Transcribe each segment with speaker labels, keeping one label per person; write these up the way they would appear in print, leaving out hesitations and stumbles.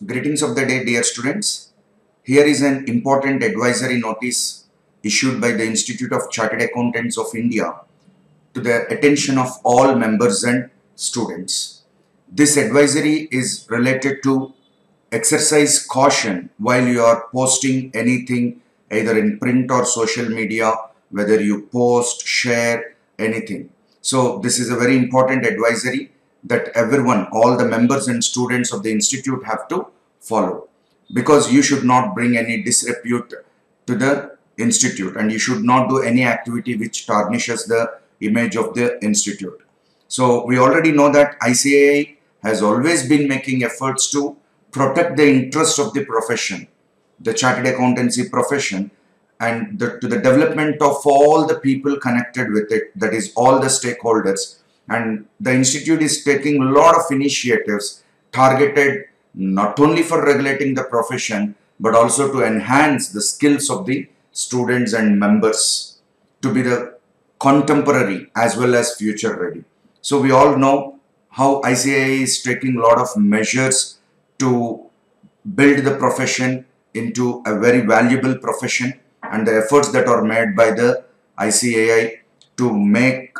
Speaker 1: Greetings of the day, dear students. Here is an important advisory notice issued by the Institute of Chartered Accountants of India to the attention of all members and students. This advisory is related to exercise caution while you are posting anything either in print or social media, whether you post, share, anything. So this is a very important advisory that everyone, all the members and students of the institute have to follow, because you should not bring any disrepute to the institute and you should not do any activity which tarnishes the image of the institute. So we already know that ICAI has always been making efforts to protect the interest of the profession, the chartered accountancy profession, and to the development of all the people connected with it, that is all the stakeholders. And the institute is taking a lot of initiatives targeted not only for regulating the profession but also to enhance the skills of the students and members to be the contemporary as well as future ready. So we all know how ICAI is taking a lot of measures to build the profession into a very valuable profession, and the efforts that are made by the ICAI to make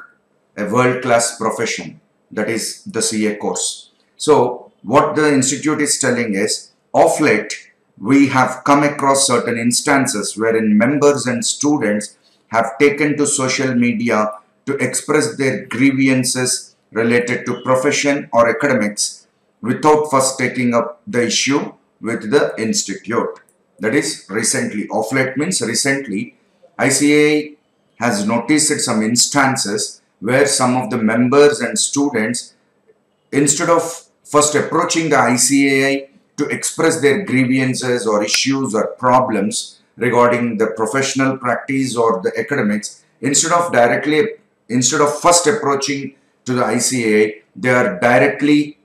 Speaker 1: a world-class profession, that is the CA course. So what the institute is telling is, of late we have come across certain instances wherein members and students have taken to social media to express their grievances related to profession or academics without first taking up the issue with the institute. That is recently. Of late means recently, ICAI has noticed some instances where some of the members and students, instead of first approaching the ICAI to express their grievances or issues or problems regarding the professional practice or the academics, instead of first approaching to the ICAI, they are directly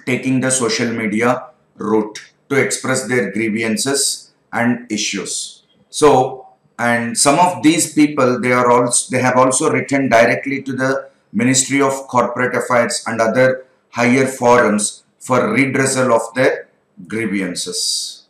Speaker 1: taking the social media route to express their grievances and issues. So, and some of these people, they have also written directly to the Ministry of Corporate Affairs and other higher forums for redressal of their grievances.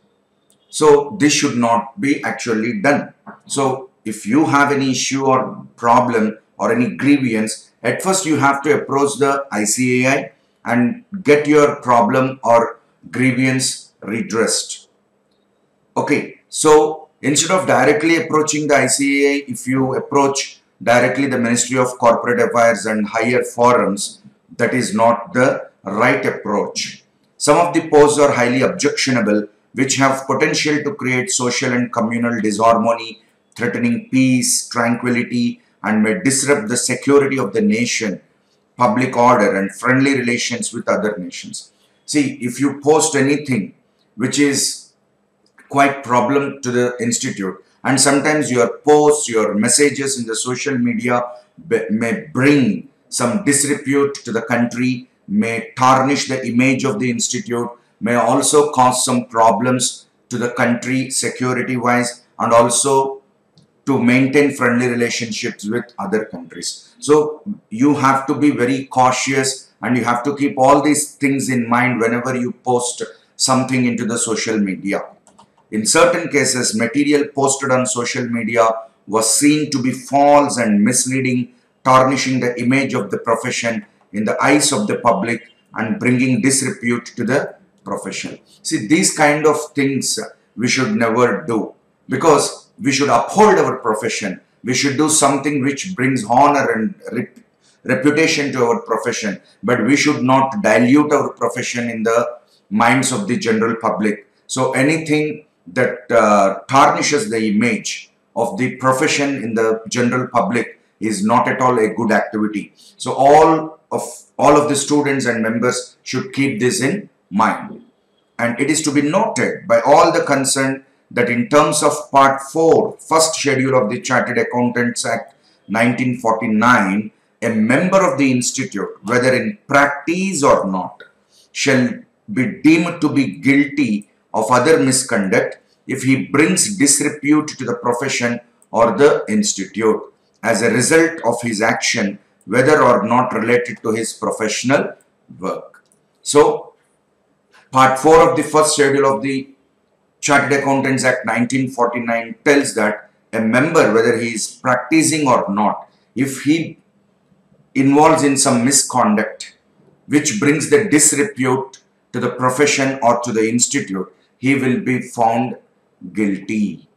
Speaker 1: So this should not be actually done. So if you have any issue or problem or any grievance, at first you have to approach the ICAI and get your problem or grievance redressed. Okay, so instead of directly approaching the ICAI, if you approach directly the Ministry of Corporate Affairs and higher forums, that is not the right approach. Some of the posts are highly objectionable, which have potential to create social and communal disharmony, threatening peace, tranquility, and may disrupt the security of the nation, public order, and friendly relations with other nations. See, if you post anything which is quite problem to the institute, and sometimes your posts, your messages in the social media may bring some disrepute to the country, may tarnish the image of the institute, may also cause some problems to the country security wise, and also to maintain friendly relationships with other countries. So you have to be very cautious and you have to keep all these things in mind whenever you post something into the social media. In certain cases, material posted on social media was seen to be false and misleading, tarnishing the image of the profession in the eyes of the public and bringing disrepute to the profession. See, these kind of things we should never do, because we should uphold our profession. We should do something which brings honor and reputation to our profession, but we should not dilute our profession in the minds of the general public. So anything that tarnishes the image of the profession in the general public is not at all a good activity. So all of the students and members should keep this in mind. And it is to be noted by all the concerned that in terms of Part 4, first schedule of the Chartered Accountants Act 1949, a member of the institute, whether in practice or not, shall be deemed to be guilty of other misconduct if he brings disrepute to the profession or the institute as a result of his action, whether or not related to his professional work. So, Part 4 of the first schedule of the Chartered Accountants Act 1949 tells that a member, whether he is practicing or not, if he involves in some misconduct which brings the disrepute to the profession or to the institute, he will be found guilty.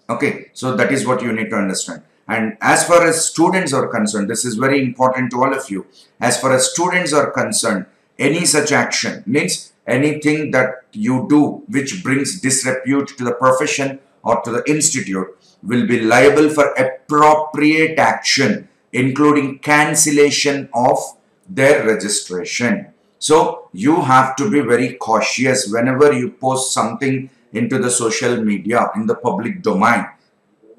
Speaker 1: Okay, so that is what you need to understand. And as far as students are concerned, this is very important to all of you. As far as students are concerned, any such action means anything that you do which brings disrepute to the profession or to the institute will be liable for appropriate action, including cancellation of their registration. So you have to be very cautious whenever you post something into the social media, in the public domain,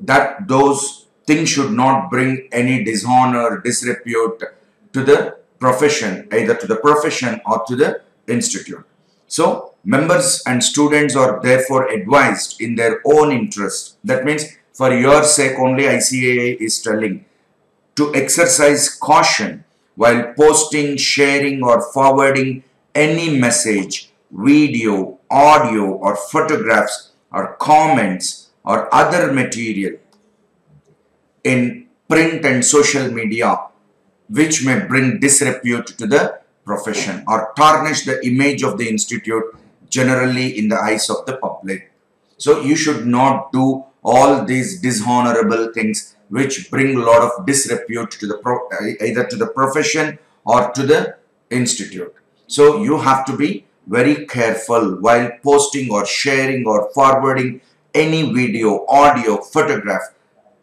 Speaker 1: that those things should not bring any dishonor, disrepute to the profession, either to the profession or to the institute. So members and students are therefore advised in their own interest. That means for your sake only ICAI is telling to exercise caution while posting, sharing or forwarding any message, video, audio or photographs or comments or other material in print and social media which may bring disrepute to the profession or tarnish the image of the institute generally in the eyes of the public. So you should not do all these dishonorable things which bring a lot of disrepute to the either to the profession or to the institute. So you have to be very careful while posting or sharing or forwarding any video, audio, photograph,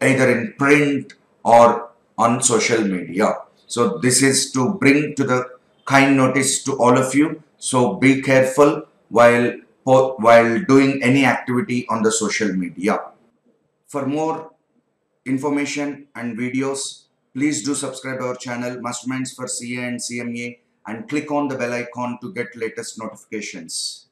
Speaker 1: either in print or on social media. So this is to bring to the kind notice to all of you. So be careful while doing any activity on the social media. For more information and videos, please do subscribe our channel Masterminds for CA and CMA and click on the bell icon to get latest notifications.